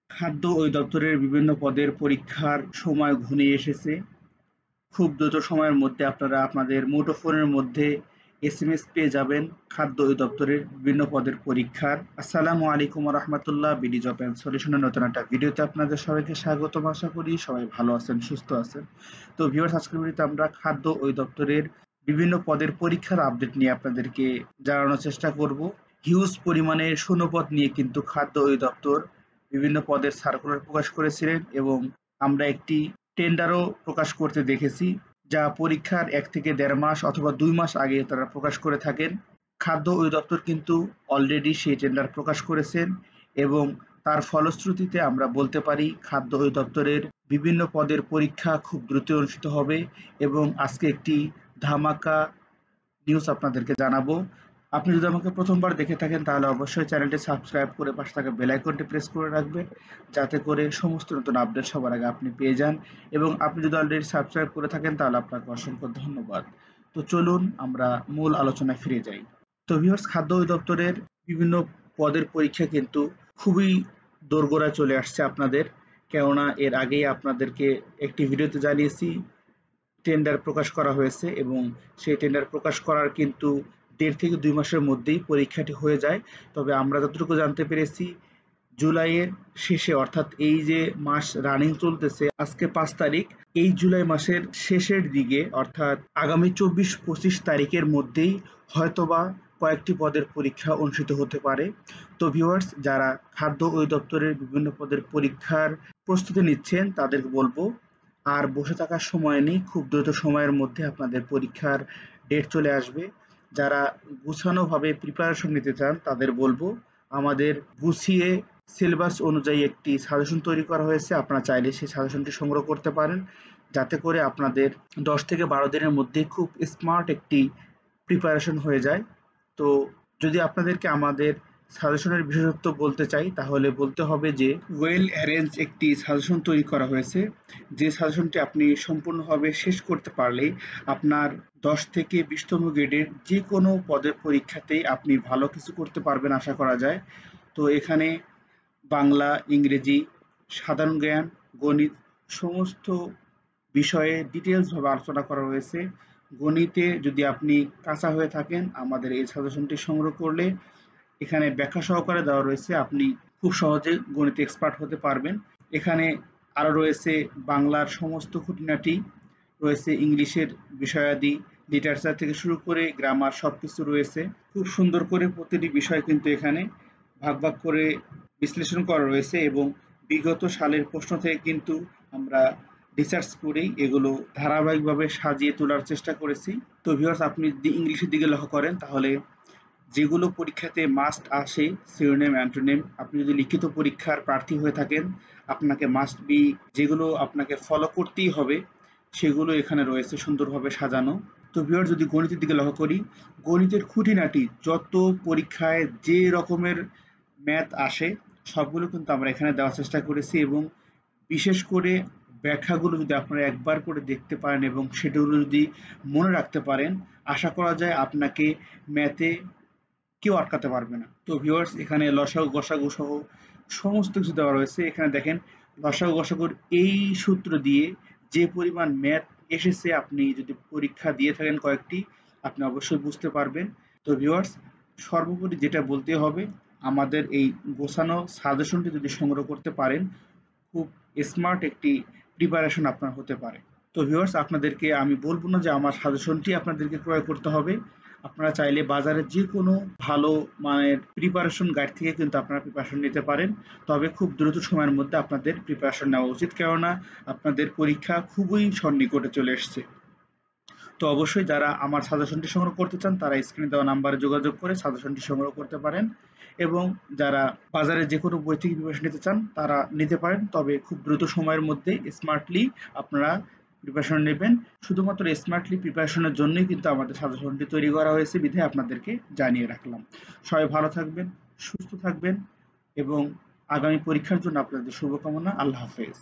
খাদ্য অধিদপ্তরের বিভিন্ন পদের পরীক্ষার সময় ঘনিয়ে এসেছে। খুব দ্রুত সময়ের মধ্যে আপনারা আপনাদের মুঠোফোনের মধ্যে এসএমএস পেয়ে যাবেন খাদ্য অধিদপ্তরের বিভিন্ন পদের পরীক্ষার। আসসালামু আলাইকুম ওয়া রাহমাতুল্লাহ। বিডি জব অ্যান্ড সলিউশনের নতুন একটা ভিডিওতে আপনাদের সবাইকে স্বাগতম। আশা করি সবাই ভালো আছেন, সুস্থ আছেন। তো ভিউয়ার্স, আজকের ভিডিওতে আমরা খাদ্য অধিদপ্তরের বিভিন্ন পদের পরীক্ষার আপডেট নিয়ে আপনাদেরকে জানানোর চেষ্টা করব। হিউজ পরিমাণে শূন্যপদ নিয়ে কিন্তু খাদ্য অধিদপ্তর বিভিন্ন পদের সার্কুলার প্রকাশ করেছিলেন এবং আমরা একটি টেন্ডারও প্রকাশ করতে দেখেছি, যা পরীক্ষার ১ থেকে ১.৫ মাস অথবা ২ মাস আগে তারা প্রকাশ করে থাকেন। খাদ্য অধিদপ্তর কিন্তু অলরেডি সেই টেন্ডার প্রকাশ করেছেন এবং তার ফলশ্রুতিতে আমরা বলতে পারি খাদ্য অধিদপ্তরের বিভিন্ন পদের পরীক্ষা খুব দ্রুত অনুষ্ঠিত হবে এবং আজকে একটি ধামাকা নিউজ আপনাদেরকে জানাবো। আপনি যদি আমাকে প্রথমবার দেখে থাকেন তাহলে অবশ্যই চ্যানেলটি সাবস্ক্রাইব করে পাশে থাকা বেল আইকনটি প্রেস করে রাখবেন, যাতে করে সমস্ত নতুন আপডেট সবার আগে আপনি পেয়ে যান। এবং আপনি যদি অলরেডি সাবস্ক্রাইব করে থাকেন তাহলে আপনাকে অসংখ্য ধন্যবাদ। তো চলুন আমরা মূল আলোচনায় ফিরে যাই। তো ভিউয়ার্স, খাদ্য অধিদপ্তরের বিভিন্ন পদের পরীক্ষা কিন্তু খুবই দোরগোড়ায় চলে আসছে আপনাদের, কেননা এর আগেই আপনাদেরকে একটি ভিডিওতে জানিয়েছি টেন্ডার প্রকাশ করা হয়েছে এবং সেই টেন্ডার প্রকাশ করার কিন্তু ১.৫ থেকে ২ মাসের মধ্যেই পরীক্ষাটি হয়ে যায়। তবে আমরা যতটুকু জানতে পেরেছি জুলাইয়ের শেষে, অর্থাৎ এই যে মাস রানিং চলতেছে, আজকে ৫ তারিখ, এই জুলাই মাসের শেষের দিকে অর্থাৎ আগামী ২৪-২৫ তারিখের মধ্যেই হয়তোবা কয়েকটি পদের পরীক্ষা অনুষ্ঠিত হতে পারে। তো ভিউয়ার্স, যারা খাদ্য অধিদপ্তরের বিভিন্ন পদের পরীক্ষার প্রস্তুতি নিচ্ছেন তাদেরকে বলবো আর বসে থাকার সময় নেই, খুব দ্রুত সময়ের মধ্যে আপনাদের পরীক্ষার ডেট চলে আসবে। যারা গুছানোভাবে প্রিপারেশন নিতে চান তাদের বলবো আমাদের গুছিয়ে সিলেবাস অনুযায়ী একটি সাজেশন তৈরি করা হয়েছে, আপনারা চাইলে সেই সাজেশনটি সংগ্রহ করতে পারেন, যাতে করে আপনাদের ১০ থেকে ১২ দিনের মধ্যে খুব স্মার্ট একটি প্রিপারেশন হয়ে যায়। তো যদি আপনাদেরকে আমাদের সাজেশনের বিশেষত্ব বলতে চাই তাহলে বলতে হবে যে ওয়েল অ্যারেঞ্জ একটি সাজেশন তৈরি করা হয়েছে, যে সাজেশনটি আপনি সম্পূর্ণভাবে শেষ করতে পারলেই আপনার ১০ থেকে ২০তম গ্রেডের যে কোনো পদের পরীক্ষাতেই আপনি ভালো কিছু করতে পারবেন আশা করা যায়। তো এখানে বাংলা, ইংরেজি, সাধারণ জ্ঞান, গণিত সমস্ত বিষয়ে ডিটেইলসভাবে আলোচনা করা হয়েছে। গণিতে যদি আপনি কাঁচা হয়ে থাকেন আমাদের এই সাজেশনটি সংগ্রহ করলে এখানে ব্যাখ্যা সহকারে দেওয়া রয়েছে, আপনি খুব সহজে গণিতে এক্সপার্ট হতে পারবেন। এখানে আরও রয়েছে বাংলার সমস্ত খুঁটিনাটি, রয়েছে ইংলিশের বিষয়াদি, লিটারেচার থেকে শুরু করে গ্রামার সবকিছু রয়েছে। খুব সুন্দর করে প্রতিটি বিষয় কিন্তু এখানে ভাগ ভাগ করে বিশ্লেষণ করা রয়েছে এবং বিগত সালের প্রশ্ন থেকে কিন্তু আমরা রিসার্চ করেই এগুলো ধারাবাহিকভাবে সাজিয়ে তোলার চেষ্টা করেছি। তো ভিউয়ার্স, আপনি যদি ইংলিশের দিকে লক্ষ্য করেন তাহলে যেগুলো পরীক্ষাতে মাস্ট আসে, শিরোনাম, অ্যান্টোনিম, আপনি যদি লিখিত পরীক্ষার প্রার্থী হয়ে থাকেন আপনাকে মাস্ট বি যেগুলো আপনাকে ফলো করতেই হবে সেগুলো এখানে রয়েছে সুন্দরভাবে সাজানো। তো ভিউয়ার, যদি গণিতের দিকে লক্ষ্য করি, গণিতের খুঁটিনাটি যত পরীক্ষায় যে রকমের ম্যাথ আসে সবগুলো কিন্তু আমরা এখানে দেওয়ার চেষ্টা করেছি এবং বিশেষ করে ব্যাখ্যাগুলো যদি আপনারা একবার করে দেখতে পারেন এবং সেগুলো যদি মনে রাখতে পারেন, আশা করা যায় আপনাকে ম্যাথে কেউ আটকাতে পারবে না। তো ভিউয়ার্স, এখানে লসাগু গসাগু সহ সমস্ত কিছু দেওয়া রয়েছে। এখানে দেখেন লসাগু গসাগুর এই সূত্র দিয়ে যে পরিমাণ ম্যাথ এসেছে, আপনি যদি পরীক্ষা দিয়ে থাকেন কয়েকটি আপনি অবশ্যই বুঝতে পারবেন। তো ভিউয়ার্স, সর্বোপরি যেটা বলতে হবে, আমাদের এই গোছানো সাজেশনটি যদি সংগ্রহ করতে পারেন খুব স্মার্ট একটি প্রিপারেশন আপনার হতে পারে। তো ভিউয়ার্স, আপনাদেরকে আমি বলবো না যে আমার সাজেশনটি আপনাদেরকে ক্রয় করতে হবে, আপনারা চাইলে বাজারে যে কোনো ভালো মানের প্রিপারেশন গাইড থেকে কিন্তু আপনারা প্রিপারেশন নিতে পারেন। তবে খুব দ্রুত সময়ের মধ্যে আপনাদের প্রিপারেশন নেওয়া উচিত, কেননা আপনাদের পরীক্ষা খুবই সন্নিকটে চলে এসছে। তো অবশ্যই যারা আমার সাজেশনটি সংগ্রহ করতে চান তারা স্ক্রিনে দেওয়া নাম্বারে যোগাযোগ করে সাজেশনটি সংগ্রহ করতে পারেন এবং যারা বাজারে যে কোনো বই থেকে প্রিপারেশন নিতে চান তারা নিতে পারেন। তবে খুব দ্রুত সময়ের মধ্যে স্মার্টলি আপনারা প্রিপারেশন নেবেন। শুধুমাত্র স্মার্টলি প্রিপারেশনের জন্যই কিন্তু আমাদের সাজেশনটি তৈরি করা হয়েছে বিধায় আপনাদেরকে জানিয়ে রাখলাম। সবাই ভালো থাকবেন, সুস্থ থাকবেন এবং আগামী পরীক্ষার জন্য আপনাদের শুভকামনা। আল্লাহ হাফেজ।